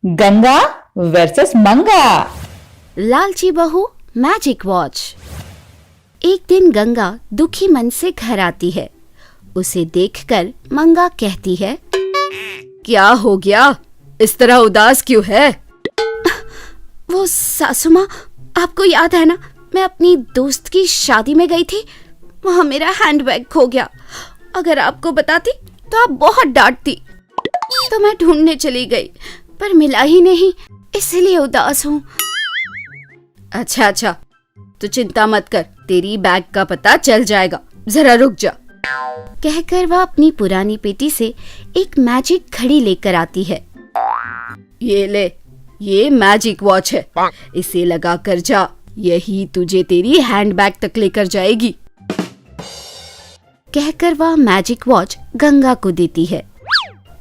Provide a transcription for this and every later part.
Ganga versus मंगा। लालची बहू मैजिक वॉच। एक दिन गंगा दुखी मन से घर आती है। उसे देखकर मंगा कहती है, क्या हो गया, इस तरह उदास क्यों है? वो सासू माँ, आपको याद है ना, मैं अपनी दोस्त की शादी में गई थी, वहाँ मेरा हैंडबैग खो गया। अगर आपको बताती तो आप बहुत डांटती। तो मैं ढूंढने चली गई पर मिला ही नहीं, इसलिए उदास हूँ। अच्छा, तो चिंता मत कर, तेरी बैग का पता चल जाएगा, जरा रुक जा। कहकर वह अपनी पुरानी पेटी से एक मैजिक घड़ी लेकर आती है। ये ले, ये मैजिक वॉच है, इसे लगा कर जा, यही तुझे तेरी हैंडबैग तक लेकर जाएगी। कहकर वह मैजिक वॉच गंगा को देती है।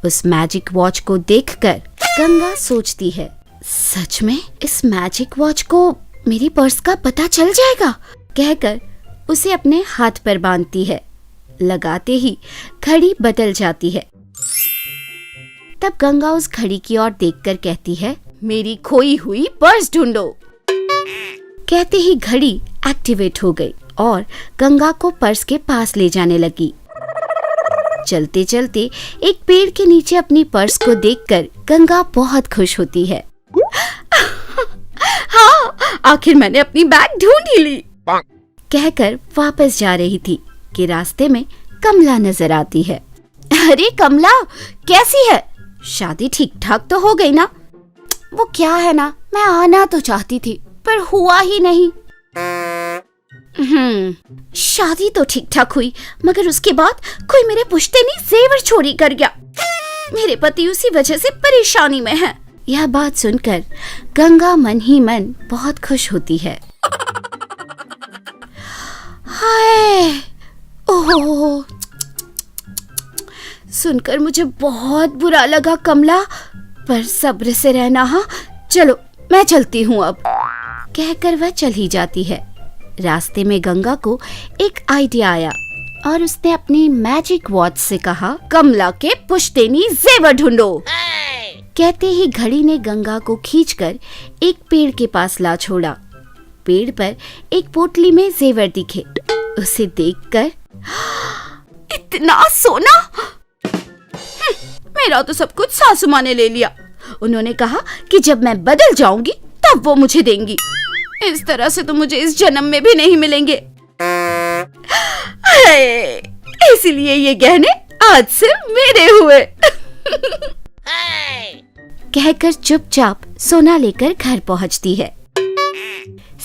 उस मैजिक वॉच को देखकर गंगा सोचती है, सच में इस मैजिक वॉच को मेरी पर्स का पता चल जाएगा। कहकर उसे अपने हाथ पर बांधती है। लगाते ही घड़ी बदल जाती है। तब गंगा उस घड़ी की ओर देखकर कहती है, मेरी खोई हुई पर्स ढूंढो। कहते ही घड़ी एक्टिवेट हो गई और गंगा को पर्स के पास ले जाने लगी। चलते चलते एक पेड़ के नीचे अपनी पर्स को देखकर गंगा बहुत खुश होती है। हाँ, आखिर मैंने अपनी बैग ढूंढ ही ली। कहकर वापस जा रही थी कि रास्ते में कमला नजर आती है। अरे कमला, कैसी है? शादी ठीक ठाक तो हो गई ना? वो क्या है ना, मैं आना तो चाहती थी पर हुआ ही नहीं। शादी तो ठीक ठाक हुई, मगर उसके बाद कोई मेरे पुश्तैनी जेवर चोरी कर गया। मेरे पति उसी वजह से परेशानी में है। यह बात सुनकर गंगा मन ही मन बहुत खुश होती है। हाय, ओह, सुनकर मुझे बहुत बुरा लगा कमला, पर सब्र से रहना। हाँ चलो, मैं चलती हूँ अब। कहकर वह चली जाती है। रास्ते में गंगा को एक आइडिया आया और उसने अपनी मैजिक वॉच से कहा, कमला के पुश्तैनी जेवर ढूंढो। कहते ही घड़ी ने गंगा को खींचकर एक पेड़ के पास ला छोड़ा। पेड़ पर एक पोटली में जेवर दिखे। उसे देखकर, इतना सोना! मेरा तो सब कुछ सासू माँ ने ले लिया। उन्होंने कहा कि जब मैं बदल जाऊंगी तब वो मुझे देंगी। इस तरह से तो मुझे इस जन्म में भी नहीं मिलेंगे। इसलिए ये गहने आज से मेरे हुए। कहकर चुपचाप सोना लेकर घर पहुंचती है।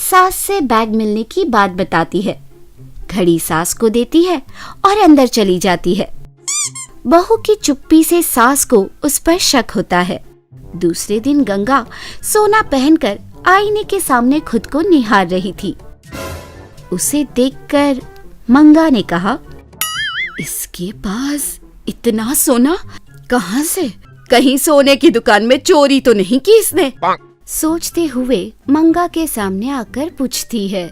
सास से बैग मिलने की बात बताती है। घड़ी सास को देती है और अंदर चली जाती है। बहू की चुप्पी से सास को उस पर शक होता है। दूसरे दिन गंगा सोना पहनकर आईने के सामने खुद को निहार रही थी। उसे देखकर मंगा ने कहा, इसके पास इतना सोना कहाँ से? कहीं सोने की दुकान में चोरी तो नहीं की इसने? सोचते हुए मंगा के सामने आकर पूछती है,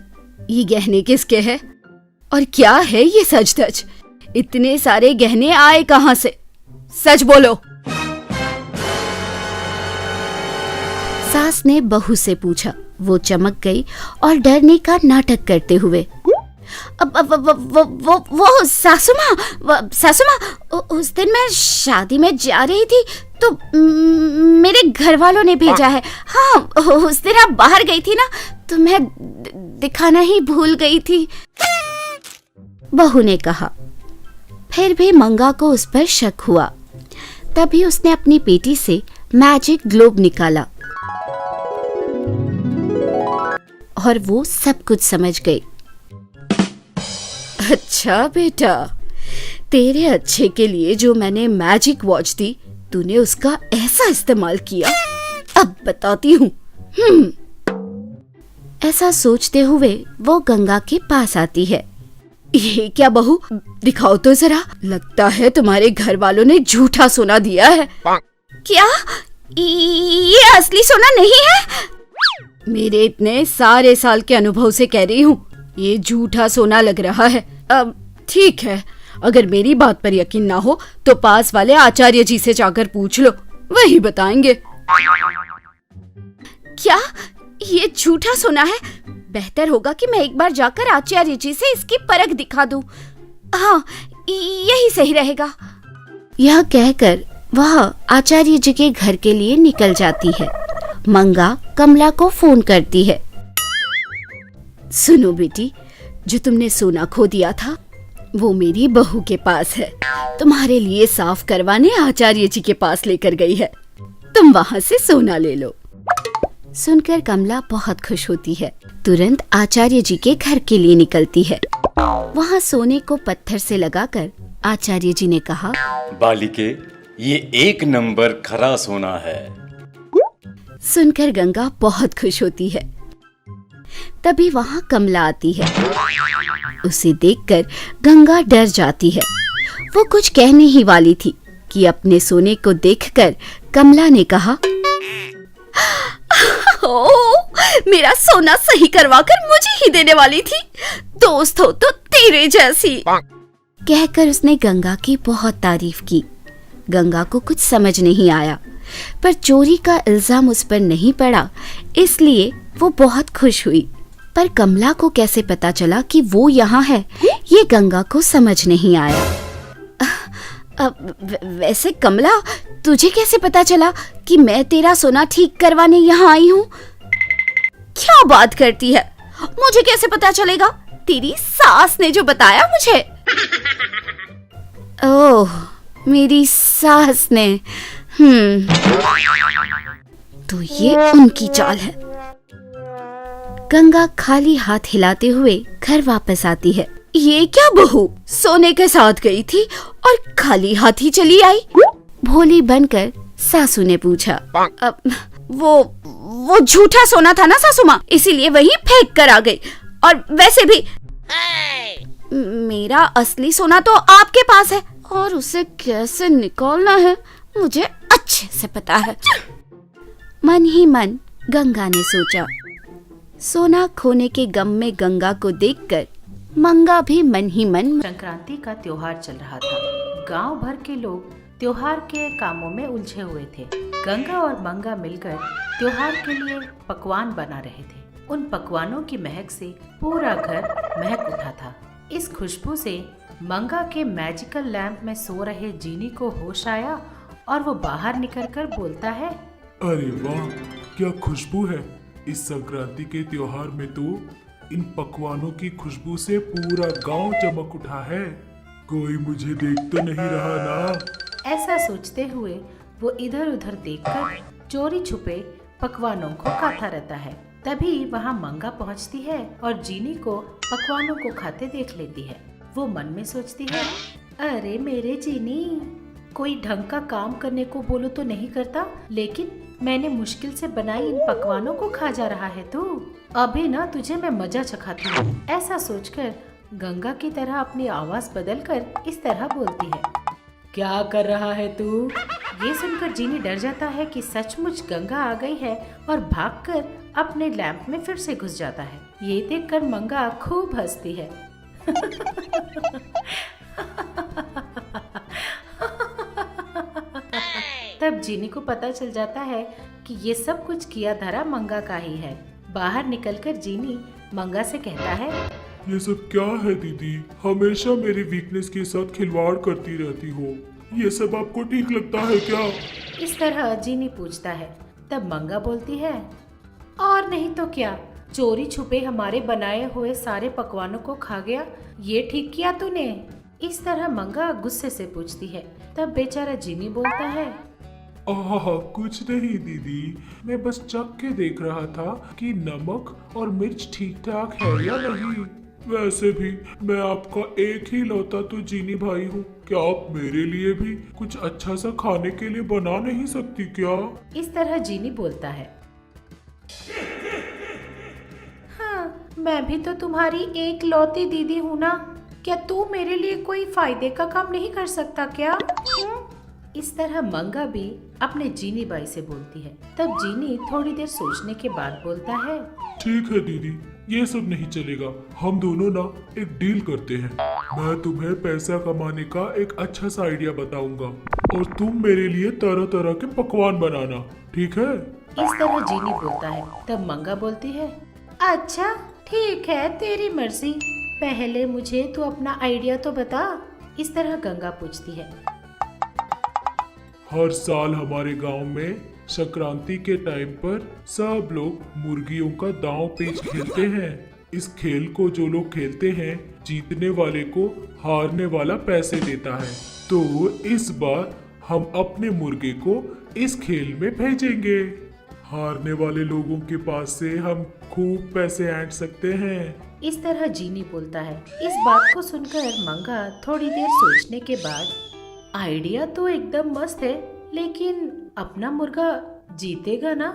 ये गहने किसके हैं? और क्या है ये सच धज? इतने सारे गहने आए कहाँ से? सच बोलो। सास ने बहू से पूछा। वो चमक गई और डरने का नाटक करते हुए, वो सासू माँ, उस दिन मैं शादी में जा रही थी तो मेरे घर वालों ने भेजा है। हाँ, उस दिन आप बाहर गई थी ना, तो मैं दिखाना ही भूल गई थी, बहू ने कहा। फिर भी मंगा को उस पर शक हुआ। तभी उसने अपनी पेटी से मैजिक ग्लोब निकाला और वो सब कुछ समझ गई। अच्छा बेटा, तेरे अच्छे के लिए जो मैंने मैजिक वॉच दी, तूने उसका ऐसा इस्तेमाल किया। अब बताती हूँ। ऐसा सोचते हुए वो गंगा के पास आती है। ये क्या बहू, दिखाओ तो जरा। लगता है तुम्हारे घर वालों ने झूठा सोना दिया है। क्या? ये असली सोना नहीं है? मेरे इतने सारे साल के अनुभव से कह रही हूँ, ये झूठा सोना लग रहा है। अब ठीक है, अगर मेरी बात पर यकीन ना हो तो पास वाले आचार्य जी से जाकर पूछ लो, वही बताएंगे। क्या ये झूठा सोना है? बेहतर होगा कि मैं एक बार जाकर आचार्य जी से इसकी परख दिखा दूं। हाँ, यही सही रहेगा। यह कहकर वह आचार्य जी के घर के लिए निकल जाती है। मंगा कमला को फोन करती है। सुनो बेटी, जो तुमने सोना खो दिया था वो मेरी बहू के पास है। तुम्हारे लिए साफ करवाने आचार्य जी के पास लेकर गई है। तुम वहाँ से सोना ले लो। सुनकर कमला बहुत खुश होती है। तुरंत आचार्य जी के घर के लिए निकलती है। वहाँ सोने को पत्थर से लगाकर आचार्य जी ने कहा, बालिके, ये 1 नंबर खरा सोना है। सुनकर गंगा बहुत खुश होती है। तभी वहाँ कमला आती है। उसे देखकर गंगा डर जाती है। वो कुछ कहने ही वाली थी कि अपने सोने को देखकर कमला ने कहा, ओ, मेरा सोना सही करवाकर मुझे ही देने वाली थी। दोस्त हो तो तेरे जैसी। कहकर उसने गंगा की बहुत तारीफ की। गंगा को कुछ समझ नहीं आया, पर चोरी का इल्जाम उस पर नहीं पड़ा, इसलिए वो बहुत खुश हुई। पर कमला को कैसे पता चला कि वो यहाँ है, ये गंगा को समझ नहीं आया। वैसे कमला, तुझे कैसे पता चला कि मैं तेरा सोना ठीक करवाने यहाँ आई हूँ? क्या बात करती है? मुझे कैसे पता चलेगा? तेरी सास ने जो बताया मुझे। ओह, मेरी सास ने। तो ये उनकी चाल है। गंगा खाली हाथ हिलाते हुए घर वापस आती है। ये क्या बहू सोने के साथ गई थी और खाली हाथ ही चली आई? भोली बनकर सासू ने पूछा। अब वो झूठा सोना था ना सासू माँ, इसीलिए वहीं फेंक कर आ गई। और वैसे भी मेरा असली सोना तो आपके पास है और उसे कैसे निकालना है मुझे अच्छे से पता है। मन ही मन गंगा ने सोचा। सोना खोने के गम में गंगा को देखकर मंगा भी मन ही मन। संक्रांति का त्योहार चल रहा था। गांव भर के लोग त्योहार के कामों में उलझे हुए थे। गंगा और मंगा मिलकर त्योहार के लिए पकवान बना रहे थे। उन पकवानों की महक से पूरा घर महक उठा था। इस खुशबू से मंगा के मैजिकल लैंप में सो रहे जीनी को होश आया और वो बाहर निकलकर बोलता है, अरे वाह, क्या खुशबू है। इस संक्रांति के त्योहार में तो इन पकवानों की खुशबू से पूरा गांव चमक उठा है। कोई मुझे देख तो नहीं रहा ना? ऐसा सोचते हुए वो इधर उधर देखकर चोरी छुपे पकवानों को खाता रहता है। तभी वहाँ मंगा पहुँचती है और जीनी को पकवानों को खाते देख लेती है। वो मन में सोचती है, अरे मेरे जीनी, कोई ढंग का काम करने को बोलो तो नहीं करता, लेकिन मैंने मुश्किल से बनाई इन पकवानों को खा जा रहा है तू। अभी ना तुझे मैं मजा चखाती हूँ। ऐसा सोचकर गंगा की तरह अपनी आवाज बदलकर इस तरह बोलती है, क्या कर रहा है तू? ये सुनकर जीनी डर जाता है कि सचमुच गंगा आ गई है और भागकर अपने लैंप में फिर से घुस जाता है। ये देखकर मंगा खूब हंसती है। तब जीनी को पता चल जाता है कि ये सब कुछ किया धरा मंगा का ही है। बाहर निकलकर जीनी मंगा से कहता है, ये सब क्या है दीदी? हमेशा मेरी वीकनेस के साथ खिलवाड़ करती रहती हो। ये सब आपको ठीक लगता है क्या? इस तरह जीनी पूछता है। तब मंगा बोलती है, और नहीं तो क्या, चोरी छुपे हमारे बनाए हुए सारे पकवानों को खा गया, ये ठीक किया तूने? इस तरह मंगा गुस्से से पूछती है। तब बेचारा जीनी बोलता है, कुछ नहीं दीदी, मैं बस चख के देख रहा था कि नमक और मिर्च ठीक ठाक है या नहीं। वैसे भी मैं आपका एक ही लौता तो जीनी भाई हूँ। क्या आप मेरे लिए भी कुछ अच्छा सा खाने के लिए बना नहीं सकती क्या? इस तरह जीनी बोलता है, हाँ, मैं भी तो तुम्हारी एक लौती दीदी हूँ ना। क्या तू मेरे लिए कोई फायदे का काम नहीं कर सकता क्या? इस तरह मंगा भी अपने जीनी बाई से बोलती है। तब जीनी थोड़ी देर सोचने के बाद बोलता है, ठीक है दीदी, ये सब नहीं चलेगा। हम दोनों ना एक डील करते हैं। मैं तुम्हें पैसा कमाने का एक अच्छा सा आइडिया बताऊंगा और तुम मेरे लिए तरह तरह के पकवान बनाना, ठीक है? इस तरह जीनी बोलता है। तब मंगा बोलती है, अच्छा ठीक है, तेरी मर्जी, पहले मुझे तू अपना आइडिया तो बता। इस तरह गंगा पूछती है। हर साल हमारे गांव में संक्रांति के टाइम पर सब लोग मुर्गियों का दांव पेच खेलते हैं। इस खेल को जो लोग खेलते हैं, जीतने वाले को हारने वाला पैसे देता है। तो इस बार हम अपने मुर्गे को इस खेल में भेजेंगे। हारने वाले लोगों के पास से हम खूब पैसे ऐंठ सकते हैं। इस तरह जीनी बोलता है। इस बात को सुनकर मंगा थोड़ी देर सोचने के बाद, आइडिया तो एकदम मस्त है, लेकिन अपना मुर्गा जीतेगा ना?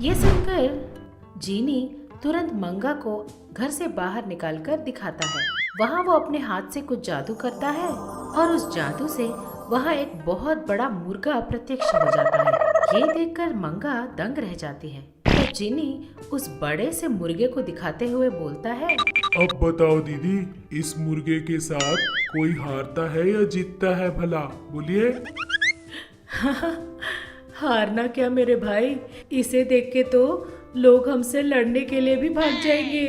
ये सुनकर जीनी तुरंत मंगा को घर से बाहर निकालकर दिखाता है। वहाँ वो अपने हाथ से कुछ जादू करता है और उस जादू से वहाँ एक बहुत बड़ा मुर्गा प्रत्यक्ष हो जाता है। ये देखकर मंगा दंग रह जाती है। तो जीनी उस बड़े से मुर्गे को दिखाते हुए बोलता है, अब बताओ दीदी, इस मुर्गे के साथ कोई हारता है या जीतता है भला? बोलिए। हारना क्या मेरे भाई, इसे देख के तो लोग हमसे लड़ने के लिए भी भाग जाएंगे।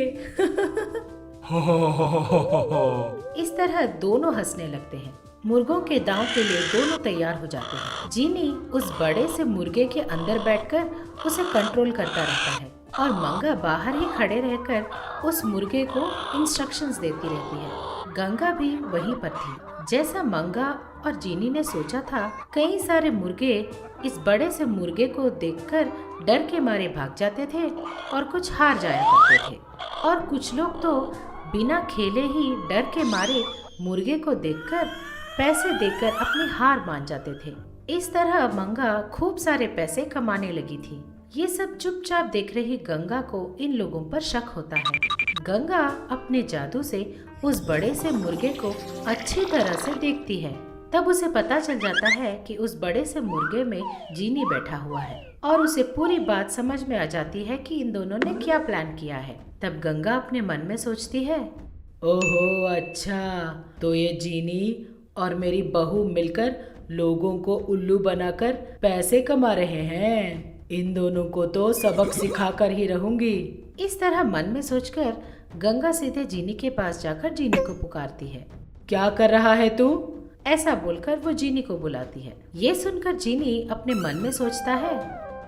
हा हा हा हा हा हा। इस तरह दोनों हंसने लगते हैं। मुर्गों के दांव के लिए दोनों तैयार हो जाते हैं। जीनी उस बड़े से मुर्गे के अंदर बैठकर उसे कंट्रोल करता रहता है और मंगा बाहर ही खड़े रहकर उस मुर्गे को इंस्ट्रक्शंस देती रहती है। गंगा भी वहीं पर थी। जैसा मंगा और जीनी ने सोचा था, कई सारे मुर्गे इस बड़े से मुर्गे को देखकर डर के मारे भाग जाते थे और कुछ हार जाया करते थे, और कुछ लोग तो बिना खेले ही डर के मारे मुर्गे को देखकर पैसे देकर अपनी हार मान जाते थे। इस तरह मंगा खूब सारे पैसे कमाने लगी थी। ये सब चुपचाप देख रही गंगा को इन लोगों पर शक होता है। गंगा अपने जादू से उस बड़े से मुर्गे को अच्छी तरह से देखती है। तब उसे पता चल जाता है कि उस बड़े से मुर्गे में जीनी बैठा हुआ है और उसे पूरी बात समझ में आ जाती है कि इन दोनों ने क्या प्लान किया है। तब गंगा अपने मन में सोचती है, ओहो अच्छा, तो ये जीनी और मेरी बहू मिलकर लोगों को उल्लू बनाकर पैसे कमा रहे हैं। इन दोनों को तो सबक सिखाकर ही रहूंगी। इस तरह मन में सोचकर गंगा सीधे जीनी के पास जाकर जीनी को पुकारती है। क्या कर रहा है तू? ऐसा बोलकर वो जीनी को बुलाती है। ये सुनकर जीनी अपने मन में सोचता है,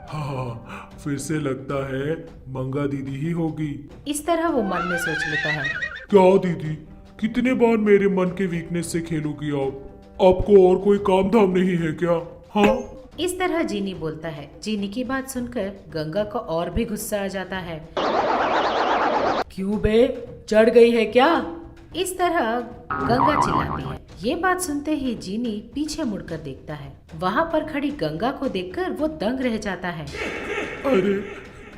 हाँ, फिर से लगता है मंगा दीदी ही होगी। इस तरह वो मन में सोच लेता है। क्या दीदी, कितने बार मेरे मन के वीकनेस से खेलोगी आप? आपको और कोई काम धाम नहीं है क्या? हाँ? इस तरह जीनी बोलता है। जीनी की बात सुनकर गंगा को और भी गुस्सा आ जाता है। क्यों बे, चढ़ गई है क्या? इस तरह गंगा चिल्लाती है। ये बात सुनते ही जीनी पीछे मुड़कर देखता है। वहाँ पर खड़ी गंगा को देखकर वो दंग रह जाता है। अरे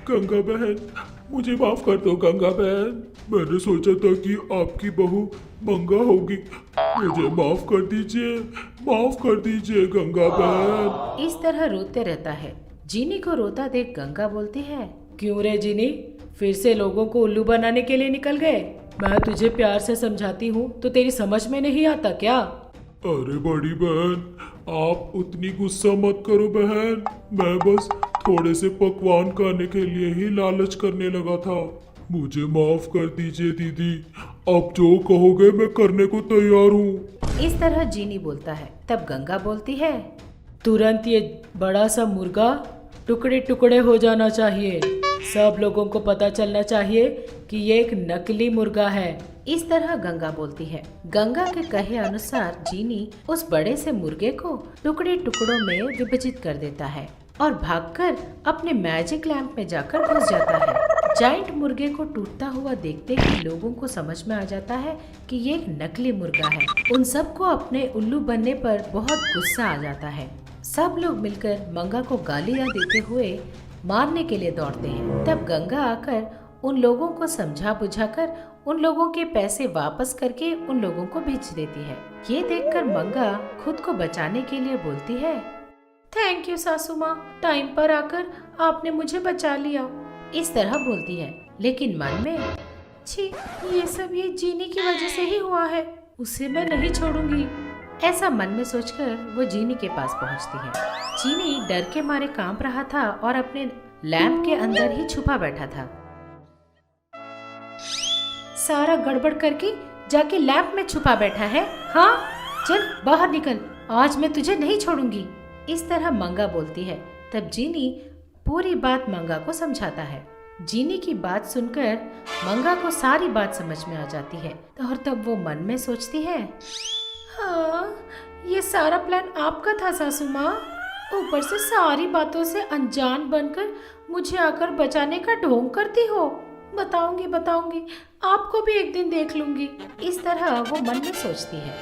गंगा बहन, मुझे माफ कर दो गंगा बहन। मैंने सोचा था कि आपकी बहू मंगा होगी। मुझे माफ कर दीजिए गंगा बहन। इस तरह रोते रहता है। जीनी को रोता देख गंगा बोलती है, क्यों रे जीनी, फिर से लोगों को उल्लू बनाने के लिए निकल गए? मैं तुझे प्यार से समझाती हूँ तो तेरी समझ में नहीं आता क्या? अरे बड़ी बहन, आप उतनी गुस्सा मत करो बहन। मैं बस थोड़े से पकवान खाने के लिए ही लालच करने लगा था। मुझे माफ कर दीजिए दीदी। आप जो कहोगे मैं करने को तैयार हूँ। इस तरह जीनी बोलता है। तब गंगा बोलती है, तुरंत ये बड़ा सा मुर्गा टुकड़े टुकड़े हो जाना चाहिए। सब लोगों को पता चलना चाहिए कि ये एक नकली मुर्गा है। इस तरह गंगा बोलती है। गंगा के कहे अनुसार जीनी उस बड़े से मुर्गे को टुकड़े टुकड़ों में विभाजित कर देता है और भागकर अपने मैजिक लैंप में जाकर घुस जाता है। जाइंट मुर्गे को टूटता हुआ देखते ही लोगों को समझ में आ जाता है कि ये एक नकली मुर्गा है। उन सबको अपने उल्लू बनने पर बहुत गुस्सा आ जाता है। सब लोग मिलकर मंगा को गालियां देते हुए मारने के लिए दौड़ते हैं। तब गंगा आकर उन लोगों को समझा बुझाकर उन लोगों के पैसे वापस करके उन लोगों को भेज देती है। ये देखकर मंगा खुद को बचाने के लिए बोलती है, थैंक यू सासू माँ, टाइम पर आकर आपने मुझे बचा लिया। इस तरह बोलती है, लेकिन मन में, छी, ये सब ये जीनी की वजह से ही हुआ है, उसे मैं नहीं छोड़ूंगी। ऐसा मन में सोचकर वो जीनी के पास पहुंचती है। चीनी डर के मारे कांप रहा था और अपने लैंप के अंदर ही छुपा बैठा था। सारा गड़बड़ करके जाके लैंप में छुपा बैठा है। हाँ, चल बाहर निकल, आज मैं तुझे नहीं छोड़ूंगी। इस तरह मंगा बोलती है। तब जीनी पूरी बात मंगा को समझाता है। जीनी की बात सुनकर मंगा को सारी बात समझ में आ जाती है और तब वो मन में सोचती है, हाँ, ये सारा प्लान आपका था सासू माँ। ऊपर से सारी बातों से अनजान बनकर मुझे आकर बचाने का ढोंग करती हो। बताऊंगी, आपको भी एक दिन देख लूंगी। इस तरह वो मन में सोचती है।